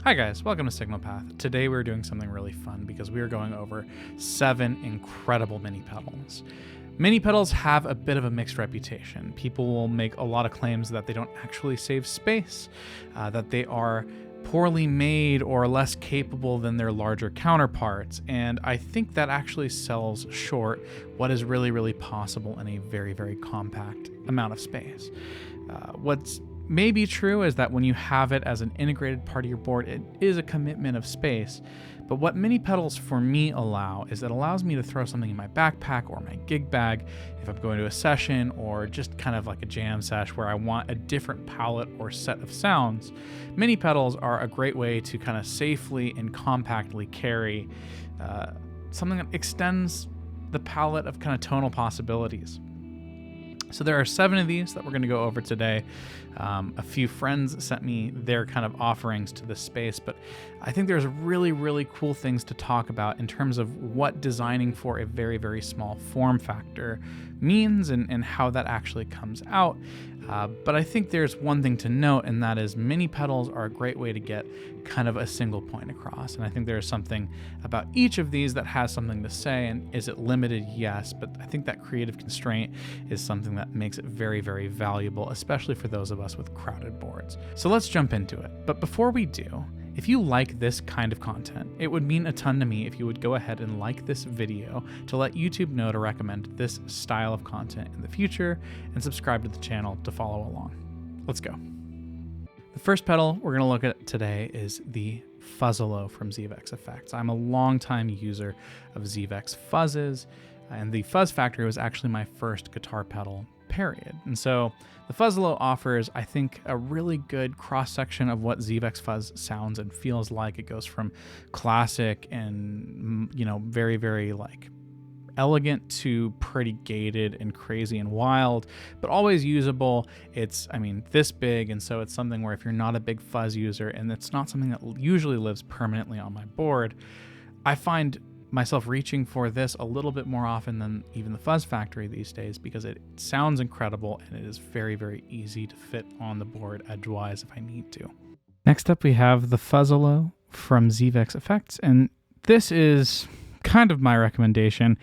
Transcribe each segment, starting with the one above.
Hi guys, welcome to Signal Path. Today we're doing something really fun because we are going over 7 incredible mini pedals. Mini pedals have a bit of a mixed reputation. People will make a lot of claims that they don't actually save space, that they are poorly made or less capable than their larger counterparts, and I think that actually sells short what is really possible in a very compact amount of space. What's may be true is that when you have it as an integrated part of your board, it is a commitment of space. But what mini pedals for me allow is it allows me to throw something in my backpack or my gig bag if I'm going to a session or just kind of like a jam sesh where I want a different palette or set of sounds. Mini pedals are a great way to kind of safely and compactly carry something that extends the palette of kind of tonal possibilities. So there are 7 of these that we're going to go over today. A few friends sent me their kind of offerings to this space, but I think there's really cool things to talk about in terms of what designing for a very small form factor means and how that actually comes out. But I think there's one thing to note, and that is mini pedals are a great way to get kind of a single point across. And I think there's something about each of these that has something to say. And is it limited? Yes. But I think that creative constraint is something that makes it very valuable, especially for those of us with crowded boards. So let's jump into it. But before we do, if you like this kind of content, it would mean a ton to me if you would go ahead and like this video to let YouTube know to recommend this style of content in the future, and subscribe to the channel to follow along. Let's go. The first pedal we're going to look at today is the Fuzzalo from ZVEX Effects. I'm a longtime user of ZVEX fuzzes, and the Fuzz Factory was actually my first guitar pedal, period. And so the Fuzzalo offers, I think, a really good cross-section of what ZVEX fuzz sounds and feels like. It goes from classic and, very like elegant to pretty gated and crazy and wild, but always usable. It's, this big, and so it's something where if you're not a big fuzz user, and it's not something that usually lives permanently on my board, I find myself reaching for this a little bit more often than even the Fuzz Factory these days, because it sounds incredible and it is very easy to fit on the board edgewise if I need to. Next up we have the Fuzzalo from ZVEX Effects, and this is kind of my recommendation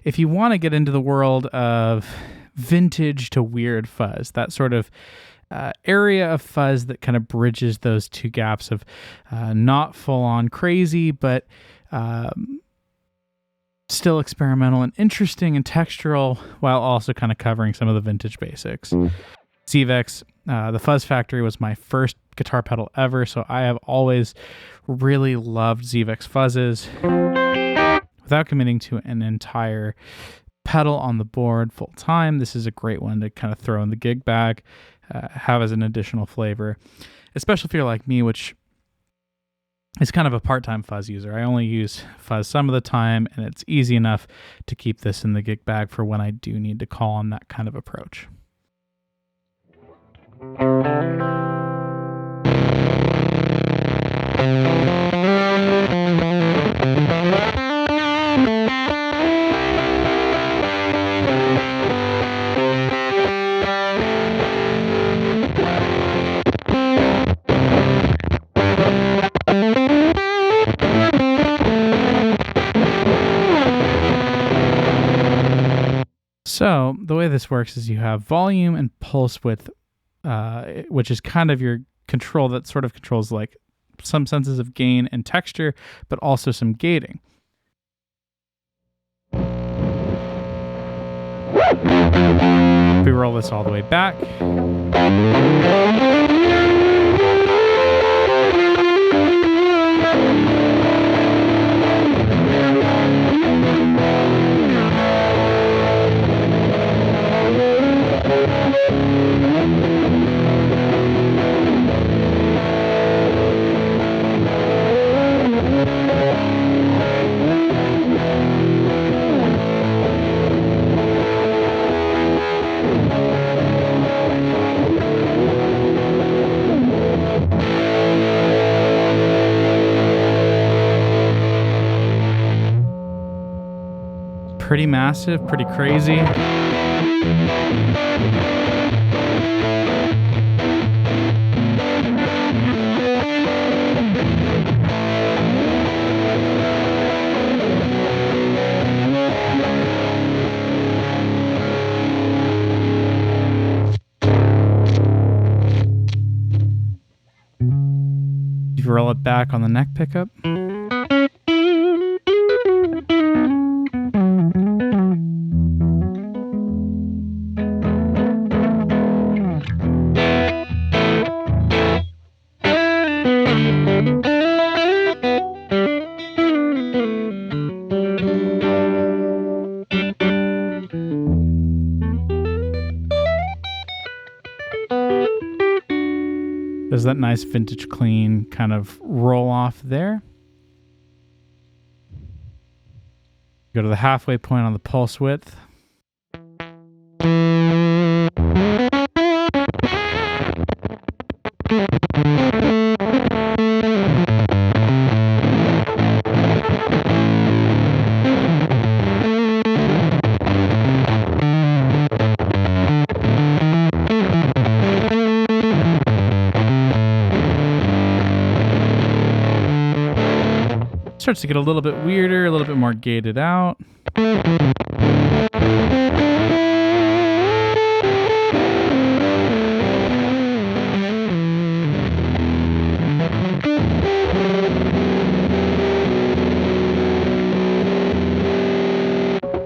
if you want to get into the world of vintage to weird fuzz, that sort of area of fuzz that kind of bridges those two gaps of not full on crazy, but still experimental and interesting and textural, while also kind of covering some of the vintage basics. ZVEX, the Fuzz Factory was my first guitar pedal ever, so I have always really loved ZVEX fuzzes. Without committing to an entire pedal on the board full time, this is a great one to kind of throw in the gig bag, have as an additional flavor, especially if you're like me, which is kind of a part-time fuzz user. I only use fuzz some of the time, and it's easy enough to keep this in the gig bag for when I do need to call on that kind of approach. So the way this works is you have volume and pulse width, which is kind of your control that sort of controls like some senses of gain and texture, but also some gating. We roll this all the way back. Pretty massive, pretty crazy. If you roll it back on the neck pickup. There's that nice vintage clean kind of roll off there. Go to the halfway point on the pulse width. Starts to get a little bit weirder, a little bit more gated out.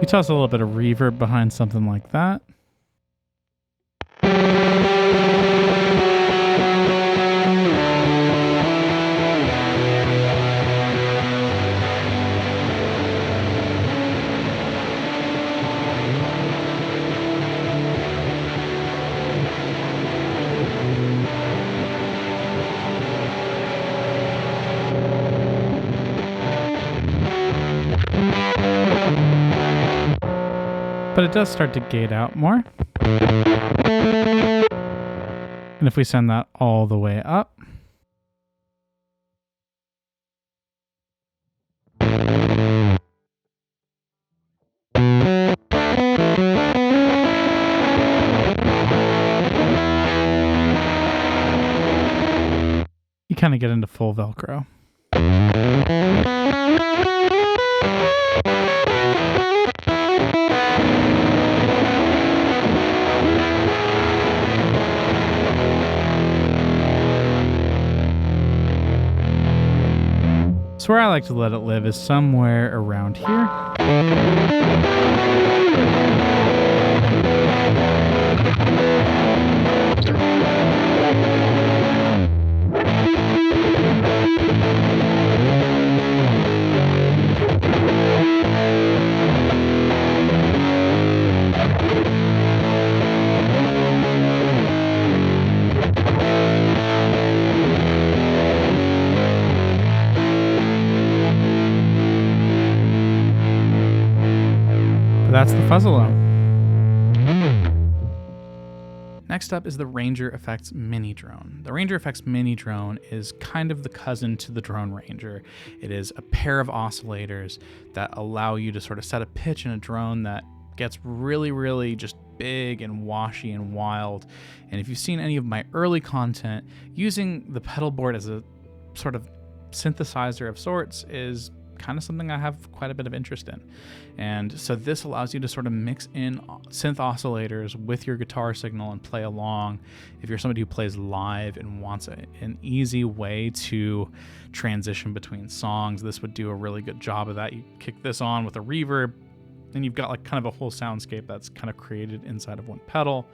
You toss a little bit of reverb behind something like that. But it does start to gate out more. And if we send that all the way up, you kind of get into full Velcro. So where I like to let it live is somewhere around here. That's the Fuzzalo. Next up is the Rainger Effects Mini Drone. The Rainger Effects Mini Drone is kind of the cousin to the Drone Ranger. It is a pair of oscillators that allow you to sort of set a pitch in a drone that gets really, really just big and washy and wild. And if you've seen any of my early content, using the pedal board as a sort of synthesizer of sorts is kind of something I have quite a bit of interest in. And so this allows you to sort of mix in synth oscillators with your guitar signal and play along. If you're somebody who plays live and wants an easy way to transition between songs, this would do a really good job of that. You kick this on with a reverb, and you've got like kind of a whole soundscape that's kind of created inside of one pedal.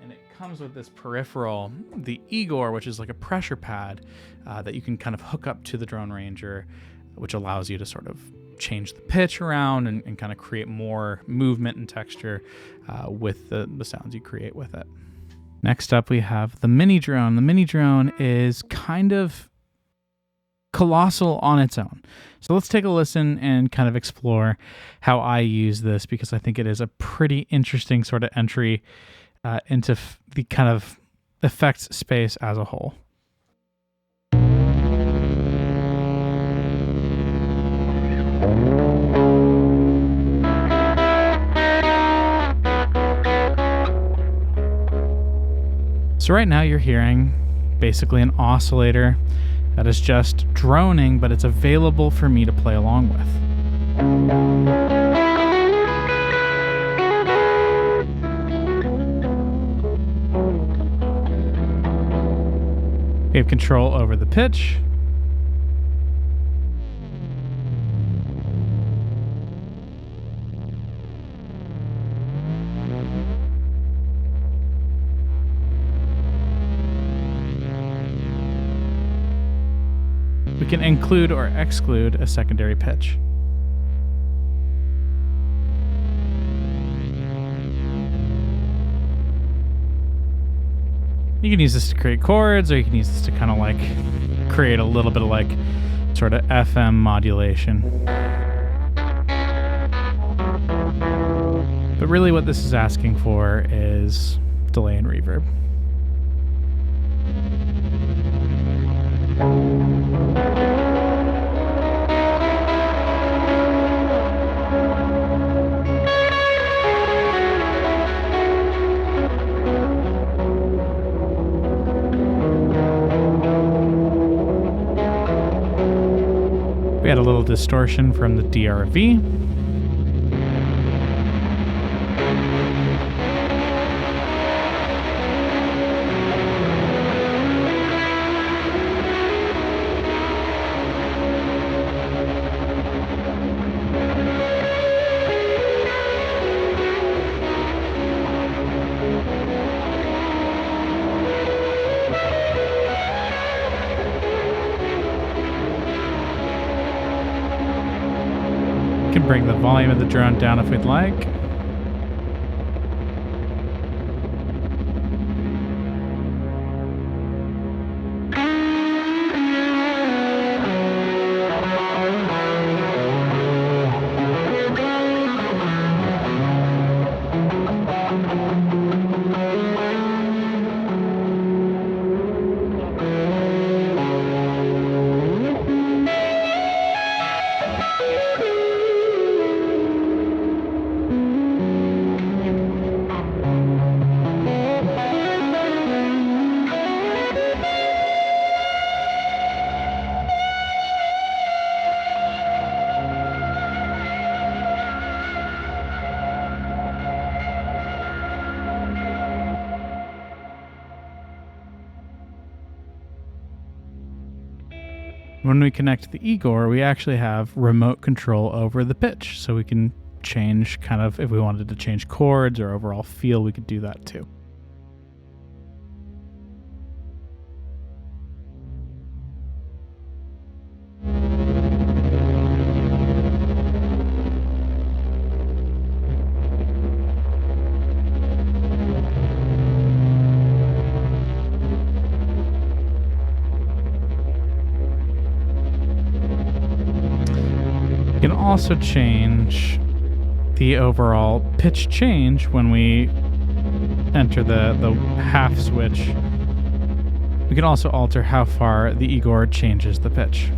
And it comes with this peripheral, the Igor, which is like a pressure pad that you can kind of hook up to the Drone Ranger, which allows you to sort of change the pitch around and kind of create more movement and texture with the sounds you create with it. Next up, we have the Mini Drone. The Mini Drone is kind of colossal on its own. So let's take a listen and kind of explore how I use this, because I think it is a pretty interesting sort of entry into the kind of effects space as a whole. So right now you're hearing basically an oscillator that is just droning, but it's available for me to play along with. We have control over the pitch. We can include or exclude a secondary pitch. You can use this to create chords, or you can use this to kind of like create a little bit of like sort of FM modulation. But really what this is asking for is delay and reverb. We had a little distortion from the DRV. Can bring the volume of the drone down if we'd like. When we connect the Igor, we actually have remote control over the pitch, so we can change kind of, if we wanted to change chords or overall feel, we could do that too. We can also change the overall pitch change when we enter the half switch. We can also alter how far the Igor changes the pitch.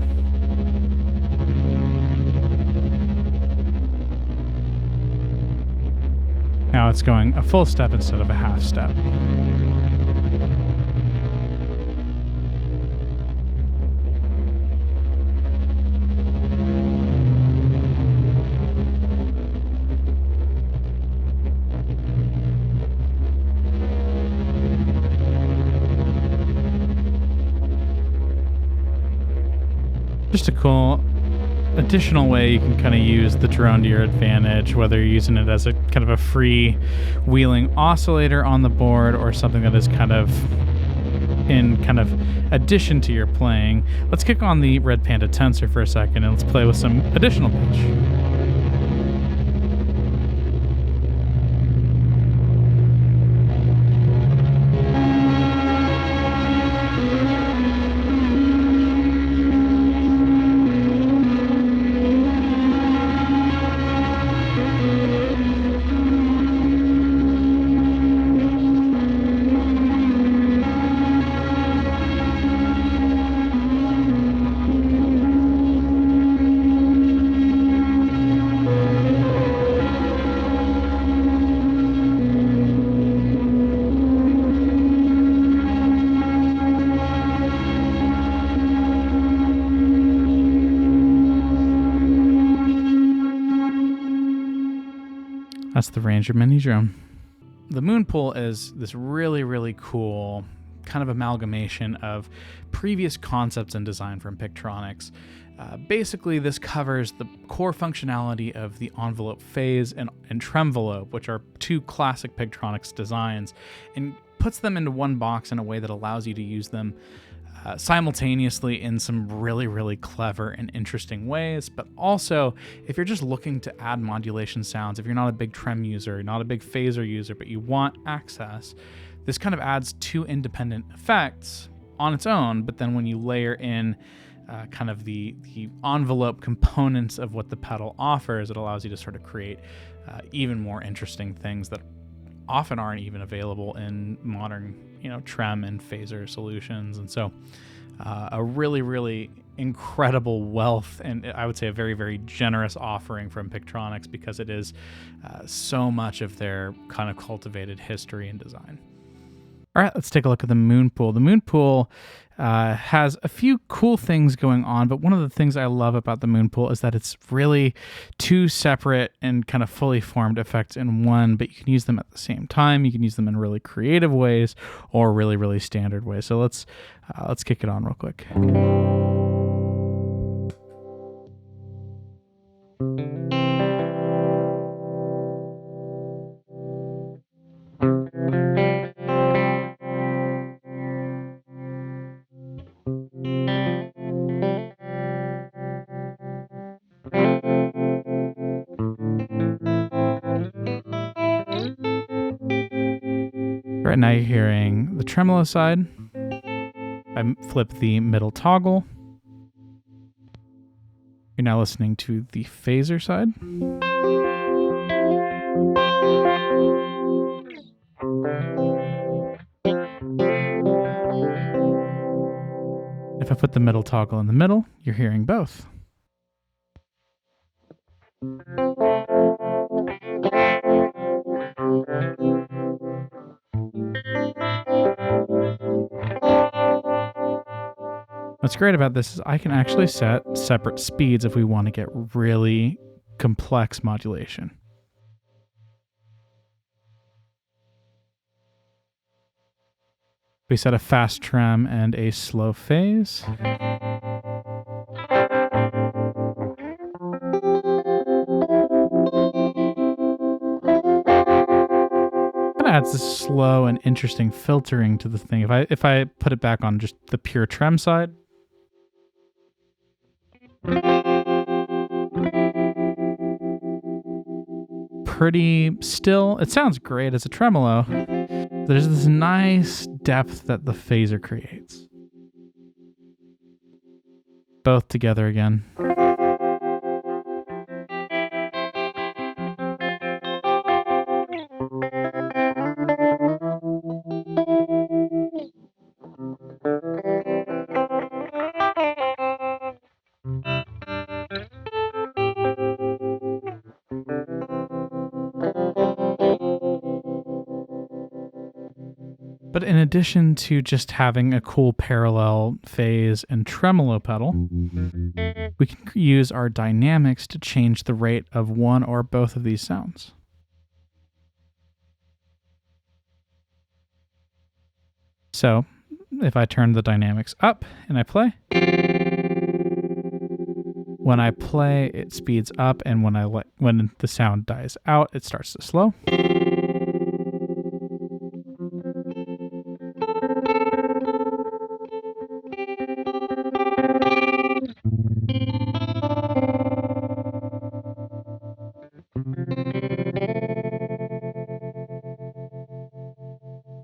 Now it's going a full step instead of a half step. Just a cool additional way you can kind of use the drone to your advantage, whether you're using it as a kind of a free wheeling oscillator on the board or something that is kind of in kind of addition to your playing. Let's kick on the Red Panda tensor for a second and let's play with some additional pitch. That's the Rainger mini drone. The Moonpool is this really, really cool kind of amalgamation of previous concepts and design from Pigtronix. Basically, this covers the core functionality of the envelope phase and tremvelope, which are two classic Pigtronix designs, and puts them into one box in a way that allows you to use them simultaneously in some really, really clever and interesting ways. But also, if you're just looking to add modulation sounds, if you're not a big trem user, not a big phaser user, but you want access, this kind of adds two independent effects on its own. But then when you layer in kind of the envelope components of what the pedal offers, it allows you to sort of create even more interesting things that often aren't even available in modern, trem and phaser solutions. And so a really, really incredible wealth, and I would say a very, very generous offering from Pigtronix, because it is so much of their kind of cultivated history and design. All right, let's take a look at the Moonpool. The Moonpool has a few cool things going on, but one of the things I love about the Moonpool is that it's really two separate and kind of fully formed effects in one, but you can use them at the same time. You can use them in really creative ways or really, really standard ways. So let's kick it on real quick. Right now you're hearing the tremolo side. I flip the middle toggle. You're now listening to the phaser side. If I put the middle toggle in the middle, you're hearing both. What's great about this is I can actually set separate speeds if we want to get really complex modulation. We set a fast trem and a slow phase. Adds this slow and interesting filtering to the thing. If I put it back on just the pure trem side, pretty still. It sounds great as a tremolo. There's this nice depth that the phaser creates. Both together again. But in addition to just having a cool parallel phase and tremolo pedal, we can use our dynamics to change the rate of one or both of these sounds. So if I turn the dynamics up and I play, when I play, it speeds up, and when the sound dies out, it starts to slow.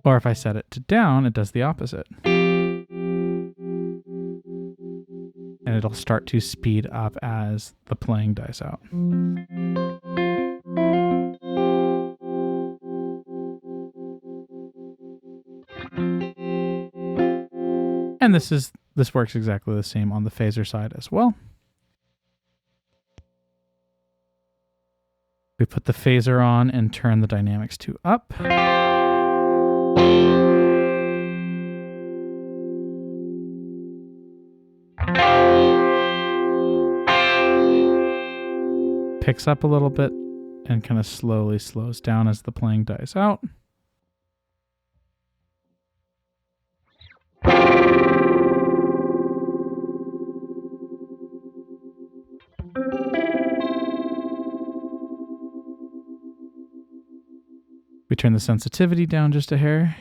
Or if I set it to down, it does the opposite. And it'll start to speed up as the playing dies out. And this works exactly the same on the phaser side as well. We put the phaser on and turn the dynamics to up. Picks up a little bit and kind of slowly slows down as the playing dies out. turn the sensitivity down just a hair.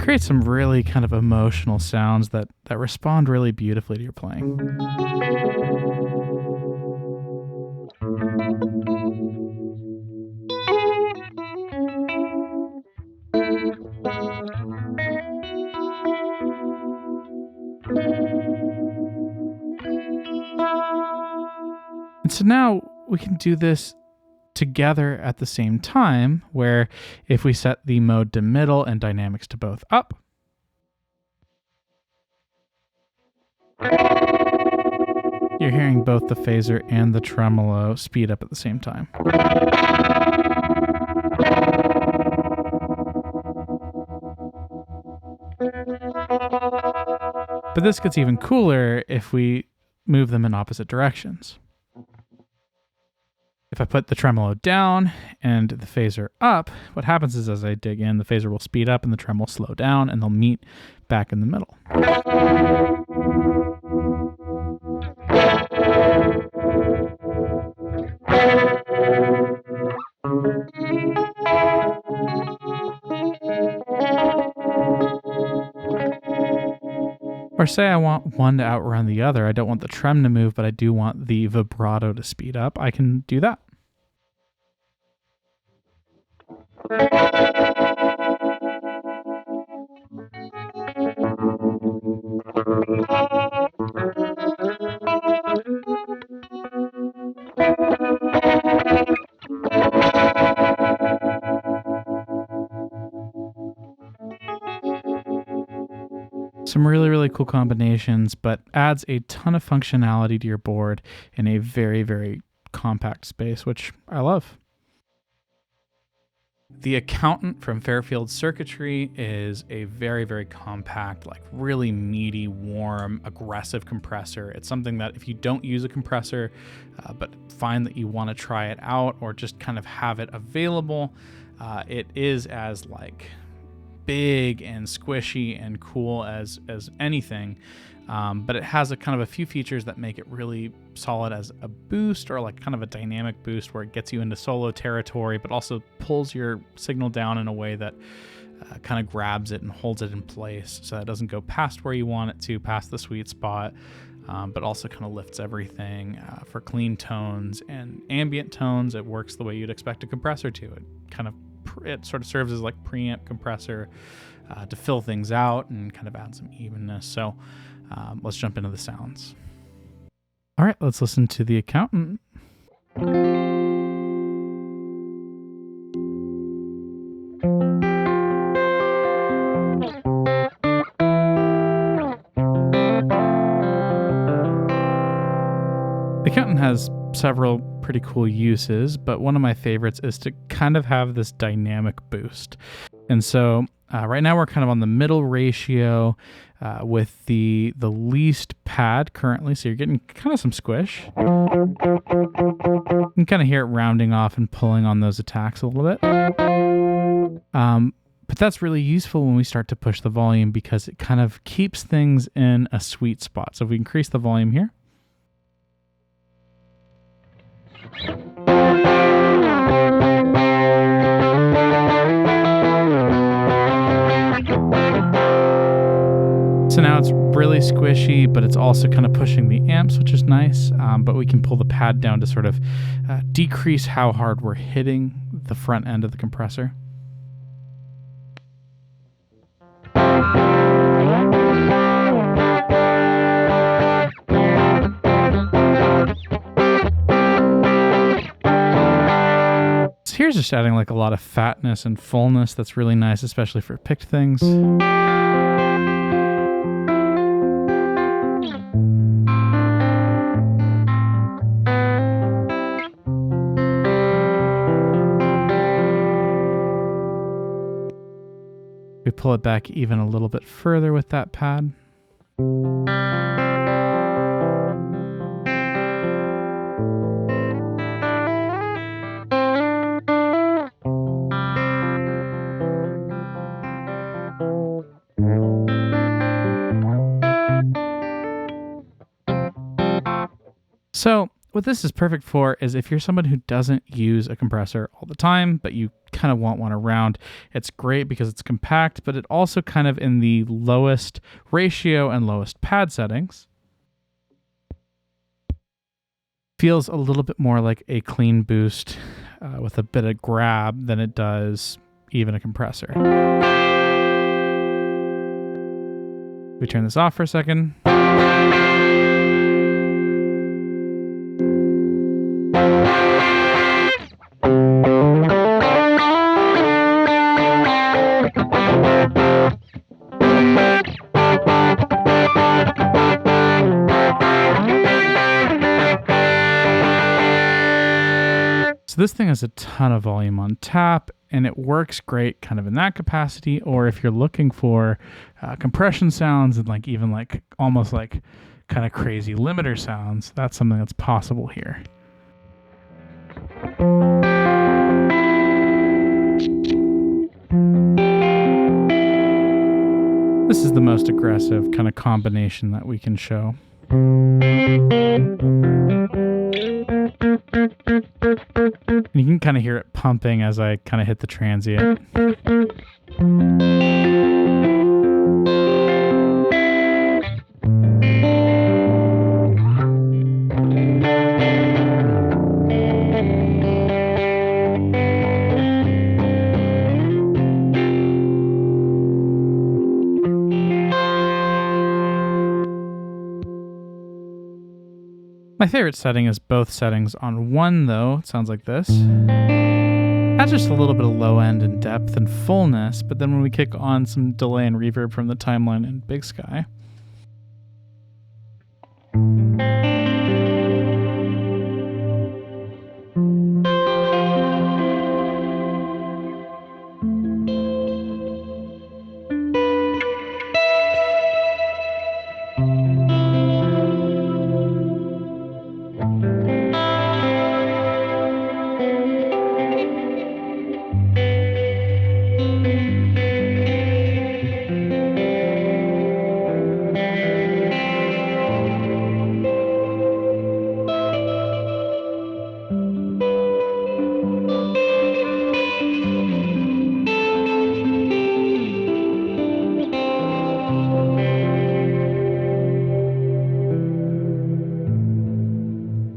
Create some really kind of emotional sounds that respond really beautifully to your playing. And so now we can do this together at the same time, where if we set the mode to middle and dynamics to both up, you're hearing both the phaser and the tremolo speed up at the same time. But this gets even cooler if we move them in opposite directions. If I put the tremolo down and the phaser up, what happens is as I dig in, the phaser will speed up and the tremolo will slow down, and they'll meet back in the middle. Or say I want one to outrun the other. I don't want the trem to move, but I do want the vibrato to speed up. I can do that. Some really, really cool combinations, but adds a ton of functionality to your board in a very, very compact space, which I love. The Accountant from Fairfield Circuitry is a very, very compact, like really meaty, warm, aggressive compressor. It's something that if you don't use a compressor, but find that you want to try it out or just kind of have it available, it is as like big and squishy and cool as anything, but it has a kind of a few features that make it really solid as a boost, or like kind of a dynamic boost where it gets you into solo territory but also pulls your signal down in a way that kind of grabs it and holds it in place so that it doesn't go past where you want it to, past the sweet spot, but also kind of lifts everything for clean tones and ambient tones. It works the way you'd expect a compressor to. It sort of serves as like preamp compressor to fill things out and kind of add some evenness. So let's jump into the sounds. All right, let's listen to The Accountant. The Accountant has several pretty cool uses, but one of my favorites is to kind of have this dynamic boost. And so right now we're kind of on the middle ratio with the least pad currently, so you're getting kind of some squish. You can kind of hear it rounding off and pulling on those attacks a little bit. But that's really useful when we start to push the volume because it kind of keeps things in a sweet spot. So if we increase the volume here, so now it's really squishy, but it's also kind of pushing the amps, which is nice. But we can pull the pad down to sort of decrease how hard we're hitting the front end of the compressor. Here's just adding like a lot of fatness and fullness that's really nice, especially for picked things. pull it back even a little bit further with that pad. So what this is perfect for is if you're someone who doesn't use a compressor all the time, but you kind of want one around. It's great because it's compact, but it also kind of in the lowest ratio and lowest pad settings feels a little bit more like a clean boost with a bit of grab than it does even a compressor. We turn this off for a second. So this thing has a ton of volume on tap, and it works great kind of in that capacity, or if you're looking for compression sounds and like even like almost like kind of crazy limiter sounds, that's something that's possible here. This is the most aggressive kind of combination that we can show. And you can kind of hear it pumping as I kind of hit the transient. My favorite setting is both settings on 1 though. It sounds like this. That's just a little bit of low end and depth and fullness, but then when we kick on some delay and reverb from the timeline in Bigsky,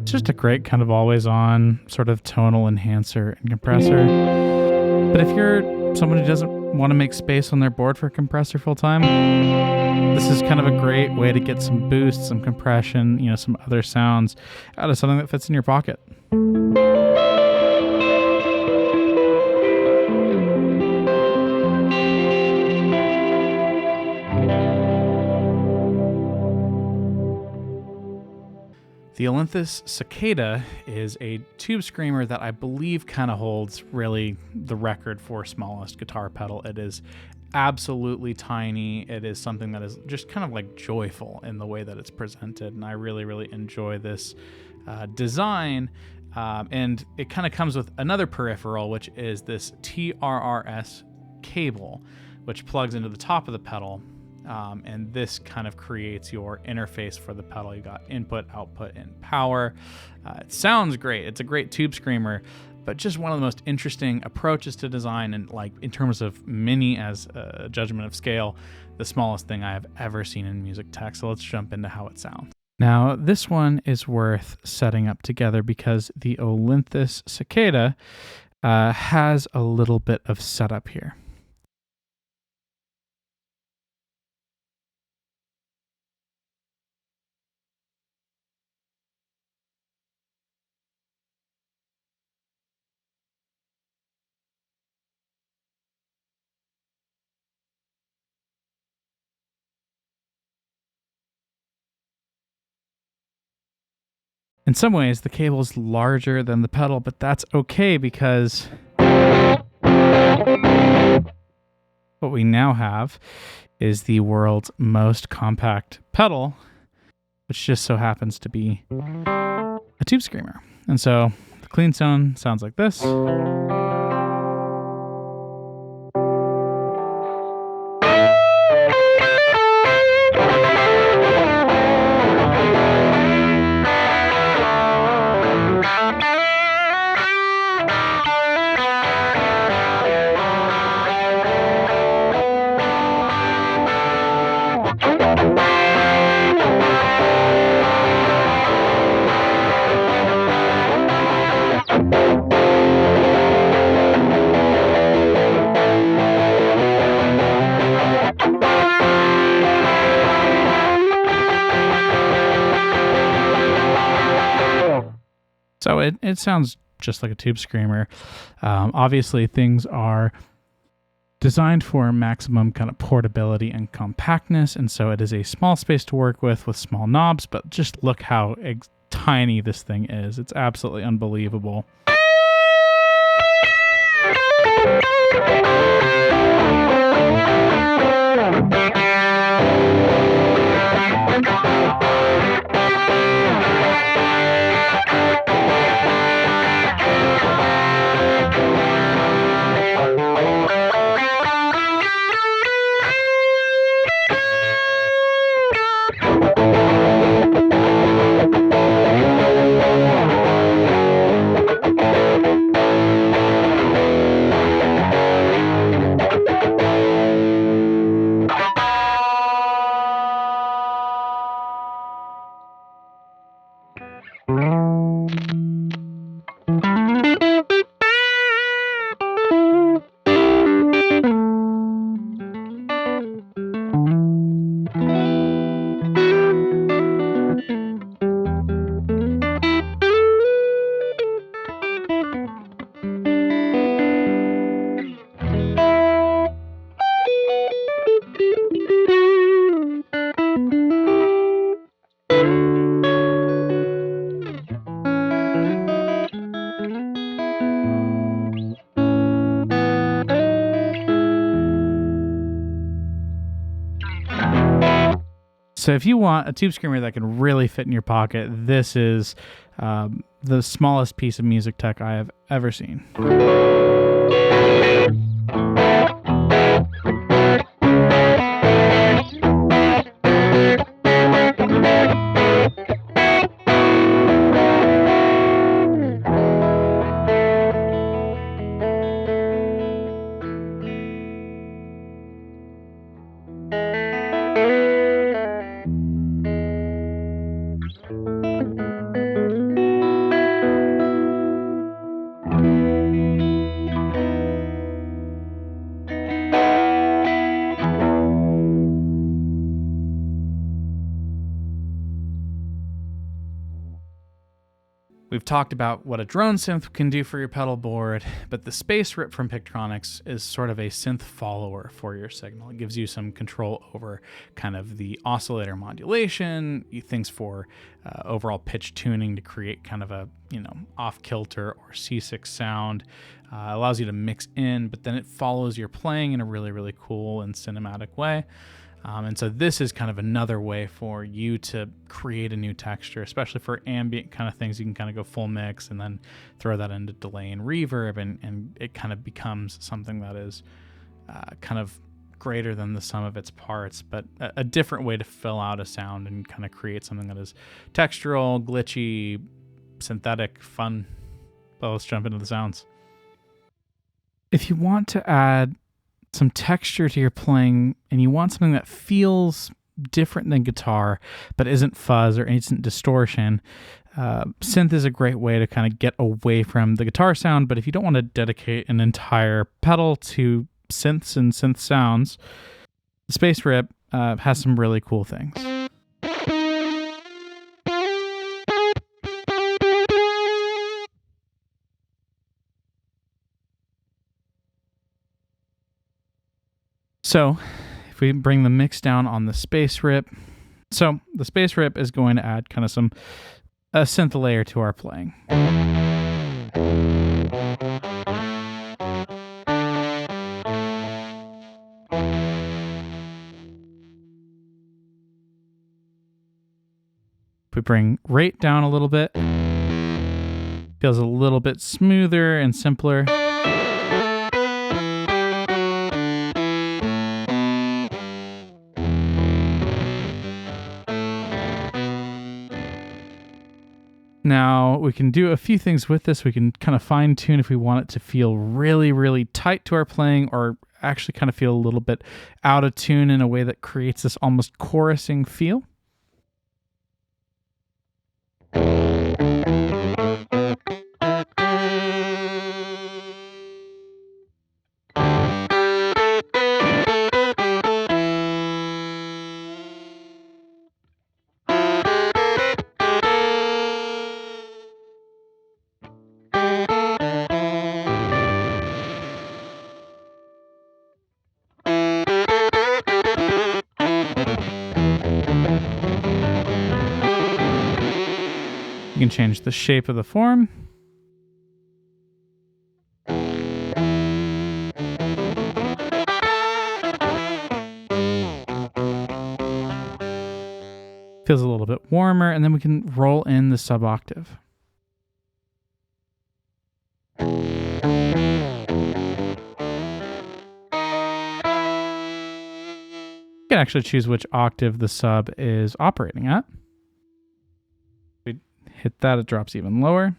just a great kind of always on sort of tonal enhancer and compressor. But if you're someone who doesn't want to make space on their board for a compressor full time, this is kind of a great way to get some boost, some compression, you know, some other sounds out of something that fits in your pocket. The Olinthus Cicada is a tube screamer that I believe kind of holds really the record for smallest guitar pedal. It is absolutely tiny. It is something that is just kind of like joyful in the way that it's presented, and I really, really enjoy this design. And it kind of comes with another peripheral, which is this TRRS cable, which plugs into the top of the pedal. And this kind of creates your interface for the pedal. You got input, output, and power. It sounds great. It's a great tube screamer, but just one of the most interesting approaches to design, and like in terms of mini as a judgment of scale, the smallest thing I have ever seen in music tech. So let's jump into how it sounds. Now, this one is worth setting up together because the Olinthus Cicada has a little bit of setup here. In some ways, the cable is larger than the pedal, but that's okay because what we now have is the world's most compact pedal, which just so happens to be a tube screamer. And so the clean tone sounds like this. So it sounds just like a tube screamer. Obviously, things are designed for maximum kind of portability and compactness, and so it is a small space to work with small knobs, but just look how tiny this thing is. It's absolutely unbelievable. So if you want a tube screamer that can really fit in your pocket, this is the smallest piece of music tech I have ever seen. We've talked about what a drone synth can do for your pedal board, but the space rip from Pigtronix is sort of a synth follower for your signal. It gives you some control over kind of the oscillator modulation, things for overall pitch tuning to create kind of a, off kilter or C6 sound. Allows you to mix in, but then it follows your playing in a really, really cool and cinematic way. And so this is kind of another way for you to create a new texture, especially for ambient kind of things. You can kind of go full mix and then throw that into delay and reverb, and it kind of becomes something that is kind of greater than the sum of its parts, but a different way to fill out a sound and kind of create something that is textural, glitchy, synthetic, fun. Well, let's jump into the sounds. If you want to add some texture to your playing and you want something that feels different than guitar but isn't fuzz or isn't distortion, synth is a great way to kind of get away from the guitar sound. But if you don't want to dedicate an entire pedal to synths and synth sounds, the Space Rip has some really cool things. So if we bring the mix down on the Space Rip, so the Space Rip is going to add kind of a synth layer to our playing. If we bring rate down a little bit, feels a little bit smoother and simpler. Now we can do a few things with this. We can kind of fine tune if we want it to feel really, really tight to our playing, or actually kind of feel a little bit out of tune in a way that creates this almost chorusing feel. You can change the shape of the form. Feels a little bit warmer, and then we can roll in the sub-octave. You can actually choose which octave the sub is operating at. We hit that, it drops even lower.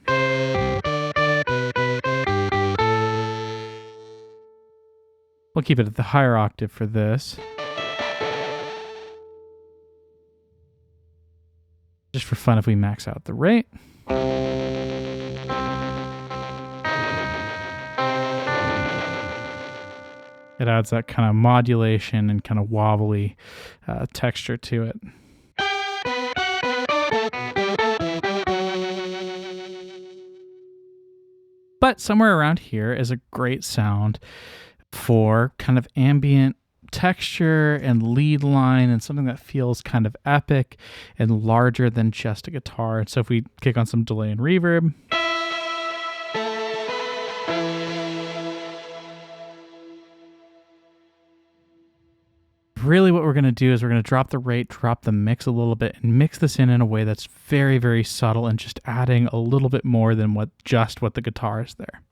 We'll keep it at the higher octave for this. Just for fun if we max out the rate. It adds that kind of modulation and kind of wobbly texture to it. But somewhere around here is a great sound for kind of ambient texture and lead line and something that feels kind of epic and larger than just a guitar. And so if we kick on some delay and reverb, really what we're going to do is we're going to drop the rate, drop the mix a little bit, and mix this in a way that's very, very subtle and just adding a little bit more than what the guitar is there.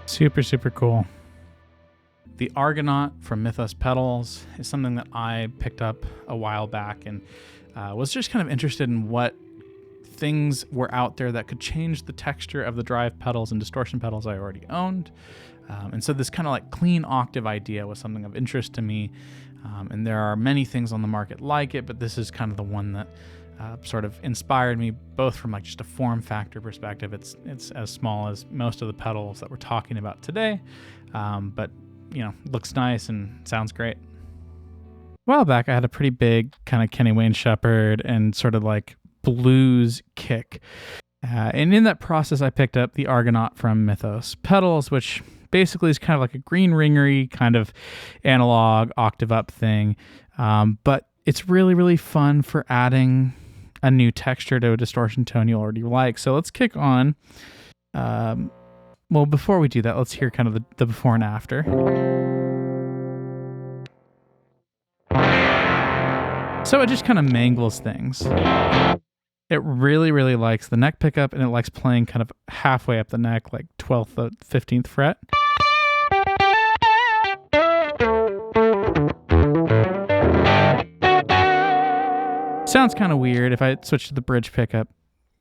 Super, super cool. The Argonaut from Mythos pedals is something that I picked up a while back and was just kind of interested in what things were out there that could change the texture of the drive pedals and distortion pedals I already owned. And so this kind of like clean octave idea was something of interest to me. And there are many things on the market like it, but this is kind of the one that sort of inspired me, both from like just a form factor perspective. It's as small as most of the pedals that we're talking about today, but you know, looks nice and sounds great. A while back, I had a pretty big kind of Kenny Wayne Shepherd and sort of like blues kick. And in that process, I picked up the Argonaut from Mythos pedals, which basically is kind of like a green ringery kind of analog octave up thing. But it's really, really fun for adding a new texture to a distortion tone you already like. So let's kick on. Well, before we do that, let's hear kind of the before and after. So it just kind of mangles things. It really, really likes the neck pickup, and it likes playing kind of halfway up the neck, like 12th to 15th fret. Sounds kind of weird. If I switch to the bridge pickup,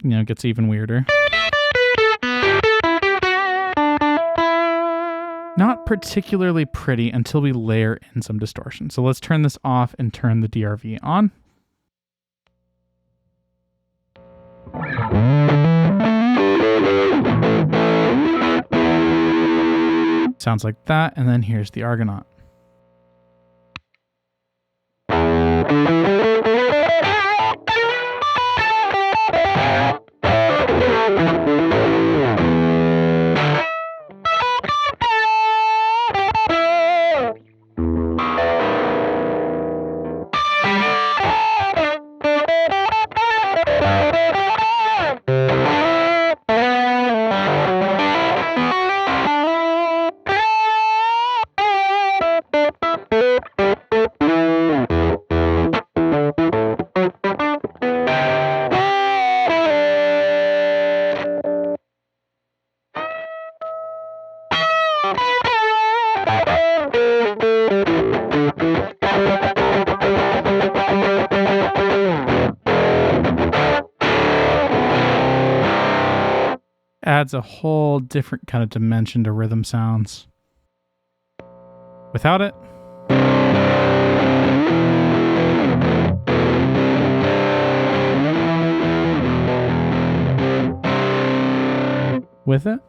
you know, it gets even weirder. Not particularly pretty until we layer in some distortion. So let's turn this off and turn the DRV on. Sounds like that, and then here's the Argonaut. Adds a whole different kind of dimension to rhythm sounds. Without it, with it,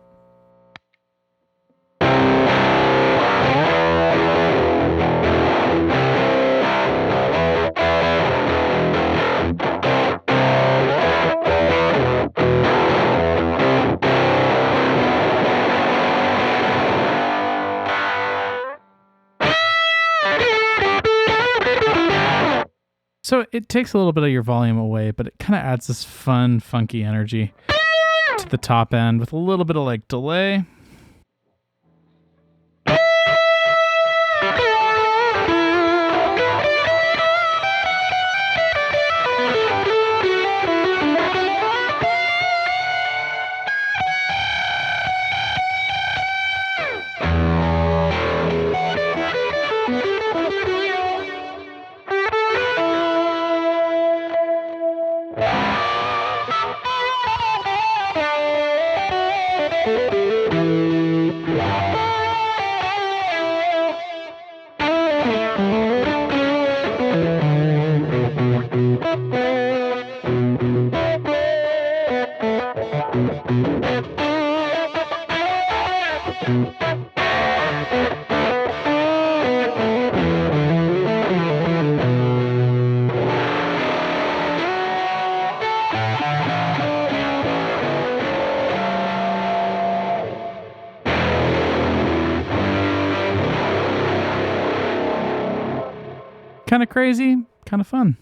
so it takes a little bit of your volume away, but it kind of adds this fun, funky energy to the top end with a little bit of like delay. Kind of crazy, kind of fun.